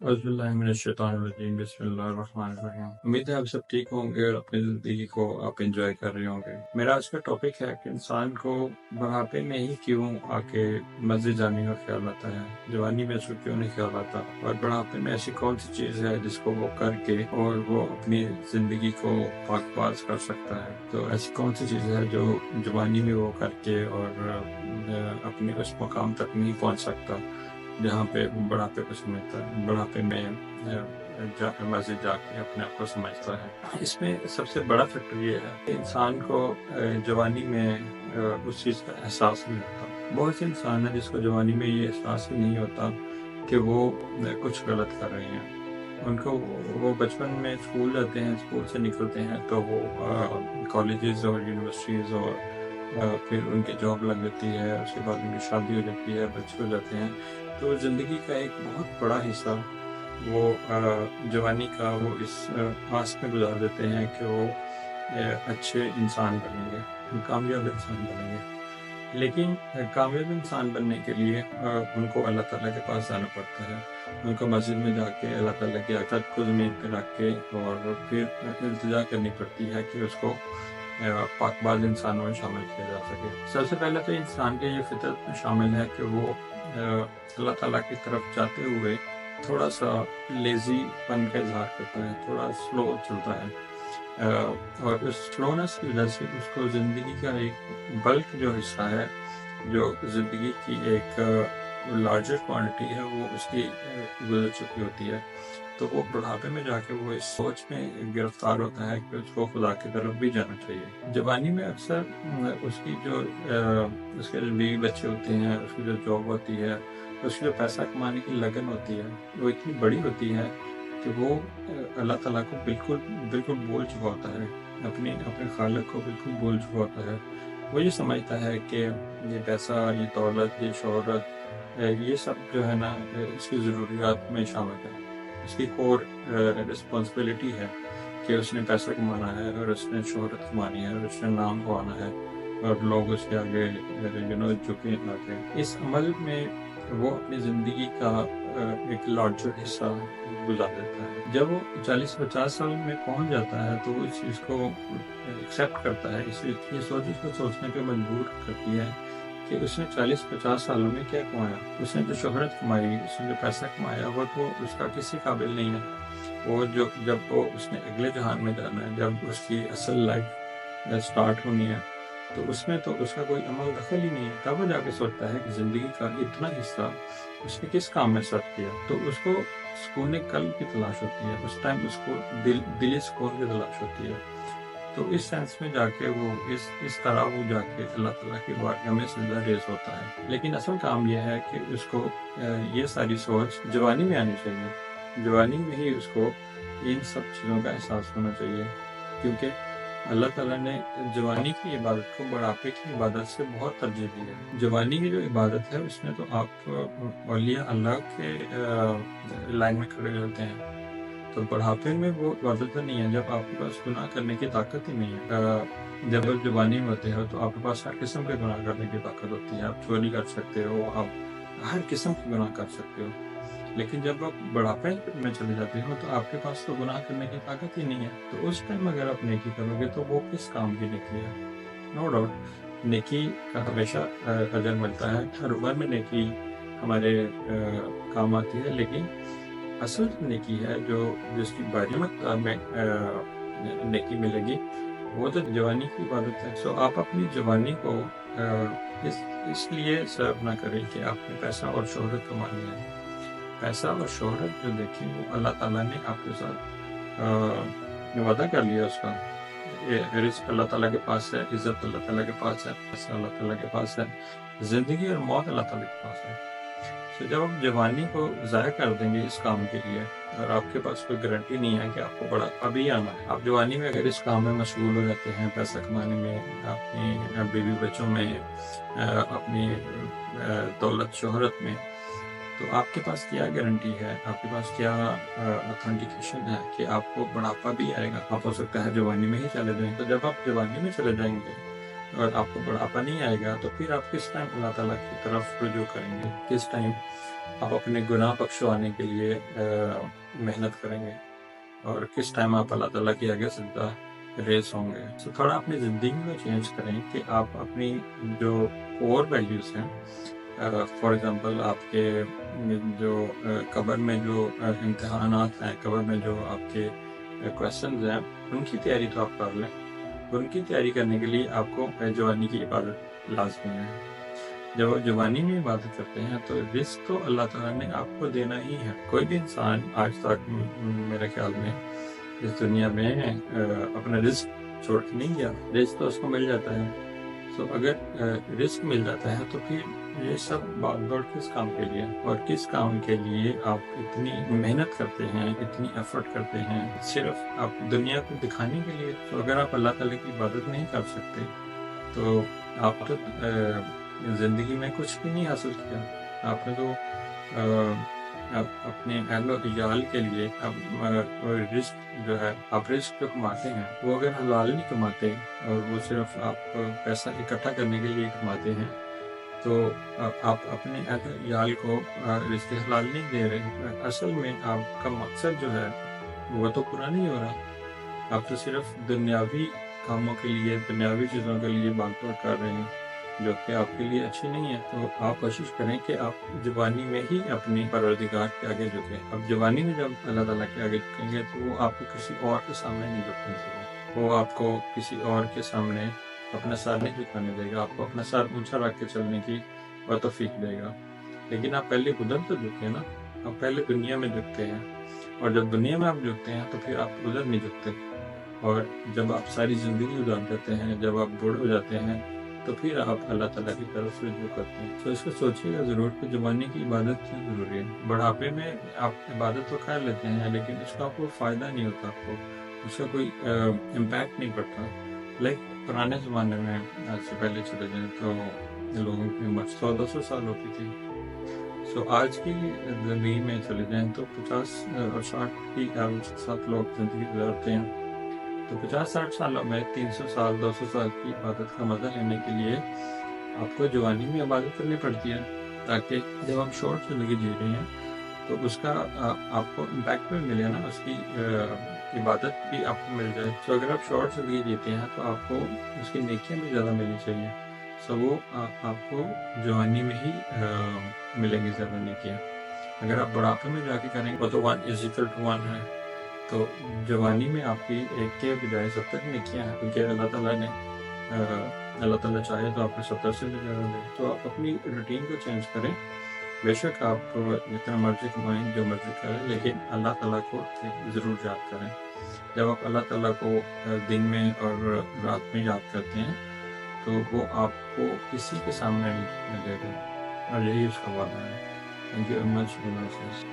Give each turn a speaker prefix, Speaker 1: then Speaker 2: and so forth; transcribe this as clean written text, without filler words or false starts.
Speaker 1: औज़ुबिल्लाहिमिनश्शैतानिर्रजीम बिस्मिल्लाहिर्रहमानिर्रहीम। उम्मीद है आप सब ठीक होंगे और अपनी ज़िंदगी को आप एंजॉय कर रहे होंगे। मेरा आज का टॉपिक है कि इंसान को बुढ़ापे में ही क्यों आके मस्जिद जाने का ख्याल आता है, जवानी में उसको क्यों नहीं ख्याल आता, और बुढ़ापे में ऐसी कौन सी चीज़ है जिसको वो करके और वो अपनी ज़िंदगी को पाक-बाज़ कर सकता है। तो ऐसी कौन सी चीज़ है जो जवानी में वो करके और अपने उस मकाम तक नहीं पहुँच सकता जहाँ पे बुढ़ापे को समझता है, बुढ़ापे में मस्जिद जाके अपने आप को समझता है। इसमें सबसे बड़ा फैक्टर ये है कि इंसान को जवानी में उस चीज़ का एहसास नहीं होता। बहुत से इंसान हैं जिसको जवानी में ये एहसास ही नहीं होता कि वो कुछ गलत कर रहे हैं। उनको वो बचपन में स्कूल जाते हैं, स्कूल से निकलते हैं तो वो कॉलेजेस और यूनिवर्सिटीज़ और फिर उनकी जॉब लग जाती है, उसके बाद उनकी शादी हो जाती है, बच्चे हो जाते हैं। तो ज़िंदगी का एक बहुत बड़ा हिस्सा वो जवानी का वो इस आस में गुजार देते हैं कि वो अच्छे इंसान बनेंगे, कामयाब इंसान बनेंगे। लेकिन कामयाब इंसान बनने के लिए उनको अल्लाह ताला के पास जाना पड़ता है। उनको मस्जिद में जाके अल्लाह ताला की आदत को ज़मीन पे रख के और फिर इल्तिजा करनी पड़ती है कि उसको पाकबाज़ इंसानों में शामिल किया जा सके। सबसे पहले तो इंसान के ये फितरत में शामिल है कि वो अल्लाह ताला की तरफ जाते हुए थोड़ा सा लेज़ीपन का इज़हार करता है, थोड़ा स्लो चलता है। और उस स्लोनेस की वजह से उसको ज़िंदगी का एक बल्क जो हिस्सा है, जो ज़िंदगी की एक लार्जर क्वांटिटी है, वो उसकी गुजर चुकी होती है। तो वो बुढ़ापे में जाके वो इस सोच में गिरफ्तार होता है कि उसको खुदा की तरफ भी जाना चाहिए। जवानी में अक्सर उसकी जो उसके जो बीवी बच्चे होते हैं, उसकी जो जॉब होती है, उसकी जो पैसा कमाने की लगन होती है, वो इतनी बड़ी होती है कि वो अल्लाह ताला को बिल्कुल भूल चुका होता है, अपने खालिक को बिल्कुल भूल चुका होता है। वो ये समझता है कि ये पैसा, ये दौलत, ये शोहरत, ये सब जो है ना इसकी ज़रूरियात में शामिल है। इसकी कोर रिस्पॉन्सिबिलिटी है कि उसने पैसा कमाना है और उसने शोहरत कमानी है और उसने नाम कमाना है और लोग उसके आगे झुके आके। इस अमल में वो अपनी ज़िंदगी का एक लार्जर हिस्सा गुजार देता है। जब वो 40-50 साल में पहुंच जाता है तो वो इस चीज़ को एक्सेप्ट करता है, ये सोच उसको सोचने पे मजबूर करती है कि उसने 40-50 सालों में क्या कमाया। उसने जो शोहरत कमाई, उसने जो पैसा कमाया, वो तो उसका किसी काबिल नहीं है। वो जब वो उसने अगले जहान में जाना है, जब उसकी असल लाइफ स्टार्ट होनी है, तो उसमें तो उसका कोई अमल दखल ही नहीं है। तब वो जाके सोचता है कि ज़िंदगी का इतना हिस्सा उसने किस काम में सर्व किया। तो उसको सुकून कल्ब की तलाश होती है, उस टाइम उसको दिली सुकून की तलाश होती है। तो इस सेंस में जाके वो इस तरह वो जाके अल्लाह ताला की बारगाह में सिजदा रेज़ होता है। लेकिन असल काम ये है कि उसको ये सारी सोच जवानी में आनी चाहिए। जवानी में ही उसको इन सब चीज़ों का एहसास होना चाहिए, क्योंकि अल्लाह ताला ने जवानी की इबादत को बुढ़ापे की इबादत से बहुत तरजीह दी है। जवानी की जो इबादत है उसमें तो आप औलिया अल्लाह के लाइन में खड़े होते हैं। तो बुढ़ापे में वो इबादत नहीं है जब आपके पास गुनाह करने की ताकत ही नहीं है। जब आप जवानी में होते हो तो आपके पास हर किस्म के गुनाह करने की ताकत होती है। आप चोरी कर सकते हो, आप हर किस्म के गुनाह कर सकते हो। लेकिन जब आप बुढ़ापे में चले जाते हो तो आपके पास तो गुनाह करने की ताकत ही नहीं है। तो उस टाइम अगर आप नेकी करोगे तो वो किस काम की नेकी है? नो डाउट नेकी का हमेशा अजर मिलता है, हर उम्र में नेकी हमारे काम आती है। लेकिन असल नेकी है जो जिसकी बारी मकदार में नेकी मिलेगी, वो तो जवानी की इबादत है। सो आप अपनी जवानी को इसलिए सर्व ना करें कि आपने पैसा और शोहरत कमानी है। पैसा और शोहरत जो देखें वो अल्लाह ताला ने आपके साथ वादा कर लिया उसका। ये रिज़्क़ अल्लाह ताला के पास है, इज़्ज़त अल्लाह ताला के पास है, पैसा अल्लाह ताला के पास है, ज़िंदगी और मौत अल्लाह ताला के पास है। तो जब आप जवानी को ज़ाया कर देंगे इस काम के लिए और आपके पास कोई गारंटी नहीं है कि आपको बुढ़ापा भी आना है, आप जवानी में अगर इस काम में मशगूल हो जाते हैं, पैसा कमाने में, अपनी बीवी बच्चों में, अपनी दौलत शोहरत में, तो आपके पास क्या गारंटी है, आपके पास क्या ऑथेंटिकेशन है कि आपको बुढ़ापा भी आएगा। आप हो सकता है जवानी में ही चले जाएं। तो जब आप जवानी में चले जाएंगे और आपको बुढ़ापा नहीं आएगा तो फिर आप किस टाइम अल्लाह ताला की तरफ रुजू करेंगे, किस टाइम آپ اپنے گناہ بخشوانے کے لیے محنت کریں گے، اور کس ٹائم آپ اللہ تعالیٰ کے آگے سجدہ ریز ہوں گے. تو تھوڑا اپنی زندگی کو چینج کریں کہ آپ اپنی جو کور ویلیوز ہیں، فار ایگزامپل آپ کے جو قبر میں جو امتحانات ہیں، قبر میں جو آپ کے کویشچنز ہیں، ان کی تیاری تو آپ کر لیں. ان کی تیاری کرنے کے لیے آپ کو جوانی کی عبادت لازمی ہے. جب آپ جوانی میں عبادت کرتے ہیں تو رزق تو اللہ تعالیٰ نے آپ کو دینا ہی ہے. کوئی بھی انسان آج تک میرے خیال میں اس دنیا میں اپنا رزق چھوڑ کے نہیں گیا. رزق تو اس کو مل جاتا ہے. تو اگر رزق مل جاتا ہے تو پھر یہ سب باغ دوڑ کس کام کے لیے، اور کس کام کے لیے آپ اتنی محنت کرتے ہیں، اتنی ایفرٹ کرتے ہیں، صرف آپ دنیا کو دکھانے کے لیے. تو اگر آپ اللہ تعالیٰ کی عبادت نہیں کر سکتے تو آپ تو زندگی میں کچھ بھی نہیں حاصل کیا. آپ نے تو اپنے اہل و عیال کے لیے رزق جو ہے، آپ رزق جو کماتے ہیں وہ اگر حلال نہیں کماتے اور وہ صرف آپ پیسہ اکٹھا کرنے کے لیے کماتے ہیں تو آپ اپنے اہل و عیال کو رزق حلال نہیں دے رہے. اصل میں آپ کا مقصد جو ہے وہ تو پورا نہیں ہو رہا. آپ تو صرف دنیاوی کاموں کے لیے، دنیاوی چیزوں کے لیے بھاگ دوڑ کر رہے ہیں جو کہ آپ کے لیے اچھی نہیں ہے. تو آپ کوشش کریں کہ آپ جوانی میں ہی اپنی پروردگار کے آگے جھکیں. اب جوانی میں جب اللہ تعالیٰ کے آگے جھکیں گے تو وہ آپ کو کسی اور کے سامنے نہیں جھکنے دے گا. وہ آپ کو کسی اور کے سامنے اپنا سر نہیں جھکانے دے گا. آپ کو اپنا سر اونچا رکھ کے چلنے کی توفیق دے گا. لیکن آپ پہلے ادھر تو جھکیں نا. آپ پہلے دنیا میں جھکتے ہیں، اور جب دنیا میں آپ جھکتے ہیں تو پھر آپ ادھر نہیں جھکتے. اور جب آپ ساری زندگی گزار دیتے ہیں، جب آپ بوڑھے ہو جاتے ہیں تو پھر آپ اللہ تعالیٰ کی طرف رجوع کرتے ہیں. تو اس کو سوچیے گا ضرور کہ جوانی کی عبادت کیوں ضروری ہے. بڑھاپے میں آپ عبادت تو کر لیتے ہیں لیکن اس کا کوئی فائدہ نہیں ہوتا. آپ کو اس کا کوئی امپیکٹ نہیں پڑتا. لائک پرانے زمانے میں، آج سے پہلے چلے جائیں تو لوگوں کی عمر 100-200 سال ہوتی تھی. آج کی زندگی میں چلے جائیں تو 50 اور 60 کی ایوریج کے ساتھ لوگ زندگی گزارتے ہیں. تو 50-60 سالوں میں 300 سال 200 سال کی عبادت کا مزہ لینے کے لیے آپ کو جوانی میں عبادت کرنی پڑتی ہے، تاکہ جب ہم شارٹ زندگی جی رہے ہیں تو اس کا آپ کو امپیکٹ بھی ملے نا، اس کی عبادت بھی آپ کو مل جائے. اگر آپ شارٹ زندگی جیتے ہیں تو آپ کو اس کی نیکیاں بھی زیادہ ملنی چاہیے. وہ آپ کو جوانی میں ہی ملیں گی زیادہ نیکیاں. اگر آپ بڑھاپے میں جا کے کریں وہ تو 1:1 ہے. تو جوانی میں آپ کی ایک کے بجائے 70 نیکیاں ہیں، کیونکہ اللہ تعالیٰ چاہے تو آپ کو 70 سے بھی زیادہ دے. تو آپ اپنی روٹین کو چینج کریں. بے شک آپ جتنا مرضی کمائیں، جو مرضی کریں، لیکن اللہ تعالیٰ کو ضرور یاد کریں. جب آپ اللہ تعالیٰ کو دن میں اور رات میں یاد کرتے ہیں تو وہ آپ کو کسی کے سامنے نہیں جھکنے دے گا، اور یہی اس کا وعدہ ہے. Thank you very much. اللہ حافظ.